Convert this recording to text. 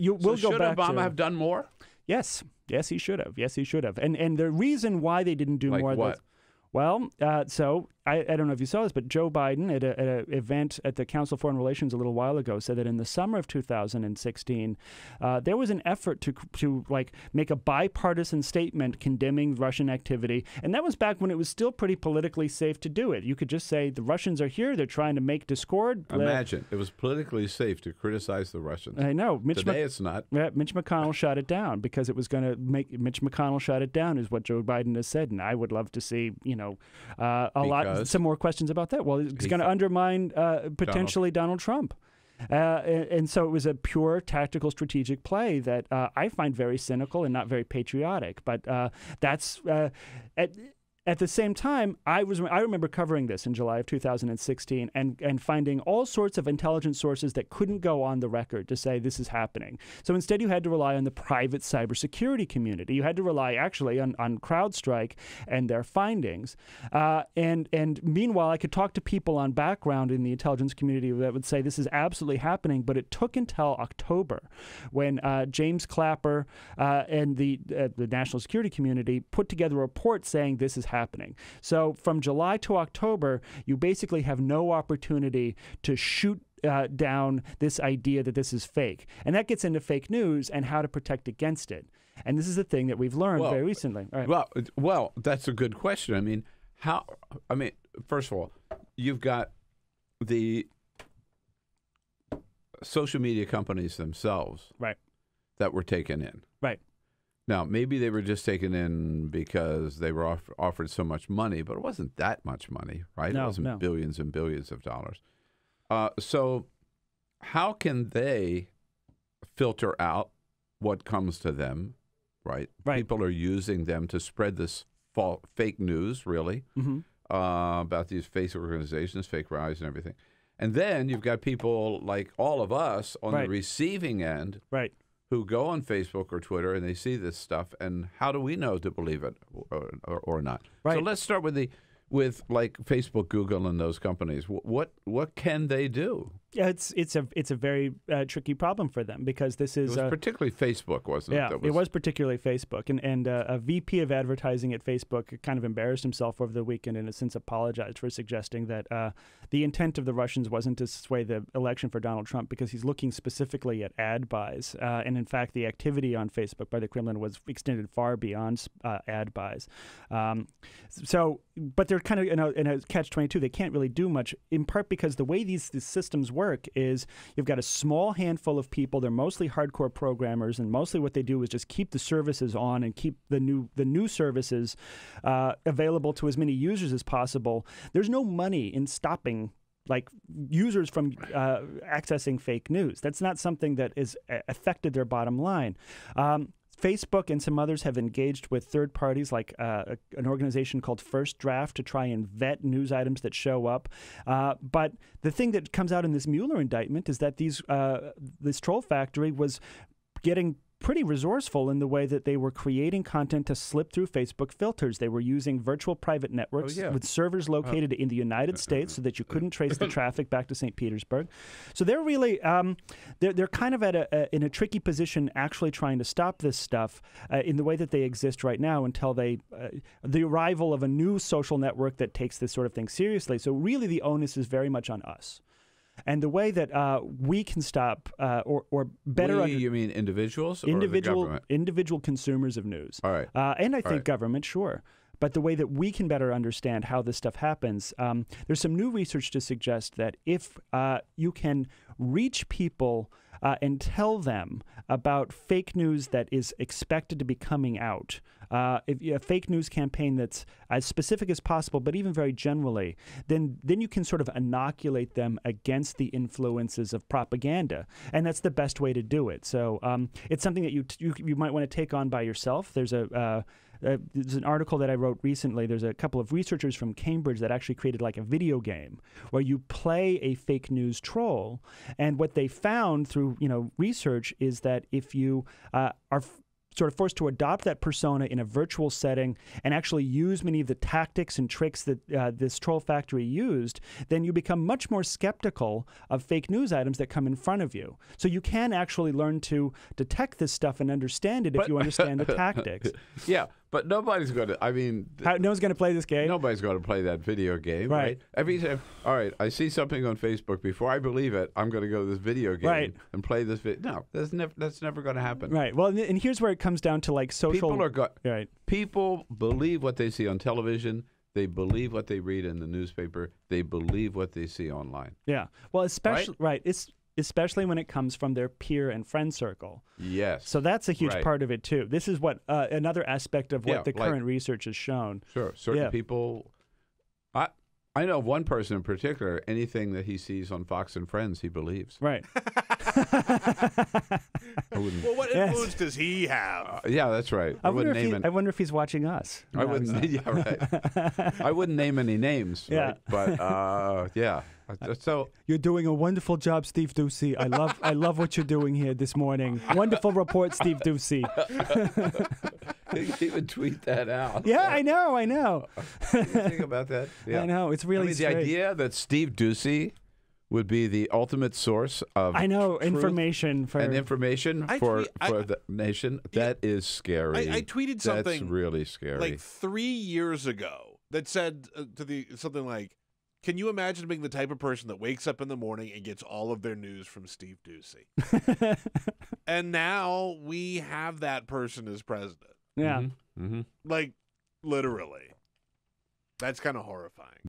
you will so go back to... Should Obama have done more? Yes. Yes, he should have. Yes, he should have. And the reason why they didn't do more... What? Well, so I don't know if you saw this, but Joe Biden at an event at the Council of Foreign Relations a little while ago said that in the summer of 2016, there was an effort to like make a bipartisan statement condemning Russian activity, and that was back when it was still pretty politically safe to do it. You could just say the Russians are here; they're trying to make discord. Imagine it was politically safe to criticize the Russians. I know. Today it's not. Mitch McConnell shot it down because it was going to make Mitch McConnell shut it down, is what Joe Biden has said, and I would love to see some more questions about that. Well, it's going to undermine potentially Donald Trump. And so it was a pure tactical strategic play that I find very cynical and not very patriotic. But that's at the same time, I remember covering this in July of 2016 and finding all sorts of intelligence sources that couldn't go on the record to say this is happening. So instead, you had to rely on the private cybersecurity community. You had to rely actually on CrowdStrike and their findings. And meanwhile, I could talk to people on background in the intelligence community that would say this is absolutely happening. But it took until October when James Clapper and the national security community put together a report saying this is happening. So from July to October, you basically have no opportunity to shoot down this idea that this is fake. And that gets into fake news and how to protect against it. And this is a thing that we've learned very recently. All right. Well, that's a good question. I mean, first of all, you've got the social media companies themselves that were taken in. Right. Now, maybe they were just taken in because they were offered so much money, but it wasn't that much money, right? No, it wasn't billions and billions of dollars. So how can they filter out what comes to them, right? People are using them to spread this fake news, really, about these fake organizations, fake rallies and everything. And then you've got people like all of us on the receiving end who go on Facebook or Twitter and they see this stuff, and how do we know to believe it or not? So let's start with like Facebook, Google, and those companies. What can they do? Yeah, it's a very tricky problem for them because this is it was particularly Facebook, wasn't it? Yeah, it was particularly Facebook, and a VP of advertising at Facebook kind of embarrassed himself over the weekend and has since apologized for suggesting that the intent of the Russians wasn't to sway the election for Donald Trump because he's looking specifically at ad buys, and in fact, the activity on Facebook by the Kremlin was extended far beyond ad buys. But they're kind of in a catch-22. They can't really do much, in part because the way these systems work is you've got a small handful of people. They're mostly hardcore programmers, and mostly what they do is just keep the services on and keep the new services available to as many users as possible. There's no money in stopping like users from accessing fake news. That's not something that has affected their bottom line. Facebook and some others have engaged with third parties like an organization called First Draft to try and vet news items that show up. But the thing that comes out in this Mueller indictment is that this troll factory was getting pretty resourceful in the way that they were creating content to slip through Facebook filters. They were using virtual private networks with servers located in the United States so that you couldn't trace the traffic back to St. Petersburg. So they're really they're kind of in a tricky position actually trying to stop this stuff in the way that they exist right now until the arrival of a new social network that takes this sort of thing seriously. So really the onus is very much on us. And the way that we can stop or better... you mean individuals or the government? Individual consumers of news. All right. And I think government, sure. But the way that we can better understand how this stuff happens, there's some new research to suggest that if you can reach people and tell them about fake news that is expected to be coming out, a fake news campaign that's as specific as possible, but even very generally, then you can sort of inoculate them against the influences of propaganda, and that's the best way to do it. So it's something that you might want to take on by yourself. There's an article that I wrote recently. There's a couple of researchers from Cambridge that actually created like a video game where you play a fake news troll, and what they found through research is that if you are sort of forced to adopt that persona in a virtual setting and actually use many of the tactics and tricks that this troll factory used, then you become much more skeptical of fake news items that come in front of you. So you can actually learn to detect this stuff and understand it if you understand the tactics. Yeah, but nobody's going to, I mean... no one's going to play this game? Nobody's going to play that video game, right? Every time, all right, I see something on Facebook, before I believe it, I'm going to go to this video game and play this video. No, that's never going to happen. Right. Well, and here's where it comes down to like social... People believe what they see on television. They believe what they read in the newspaper. They believe what they see online. Yeah. Well, especially... especially when it comes from their peer and friend circle. Yes. So that's a huge part of it, too. This is what another aspect of what the current research has shown. Sure. Certain people... I know one person in particular, anything that he sees on Fox and Friends, he believes. Right. Well, what influence does he have? Yeah, that's right. I wonder if he's watching us. I wouldn't. Yeah, right. I wouldn't name any names. Yeah. Right? But yeah. So you're doing a wonderful job, Steve Doocy. I love what you're doing here this morning. Wonderful report, Steve Doocy. You would tweet that out. Yeah, I know. You think about that? Yeah. I know. It's really the idea that Steve Doocy would be the ultimate source of information for the nation. That is scary. I tweeted something that's really scary. Like 3 years ago that said something like, "Can you imagine being the type of person that wakes up in the morning and gets all of their news from Steve Doocy?" And now we have that person as president. Yeah. Mm-hmm. Like, literally. That's kind of horrifying.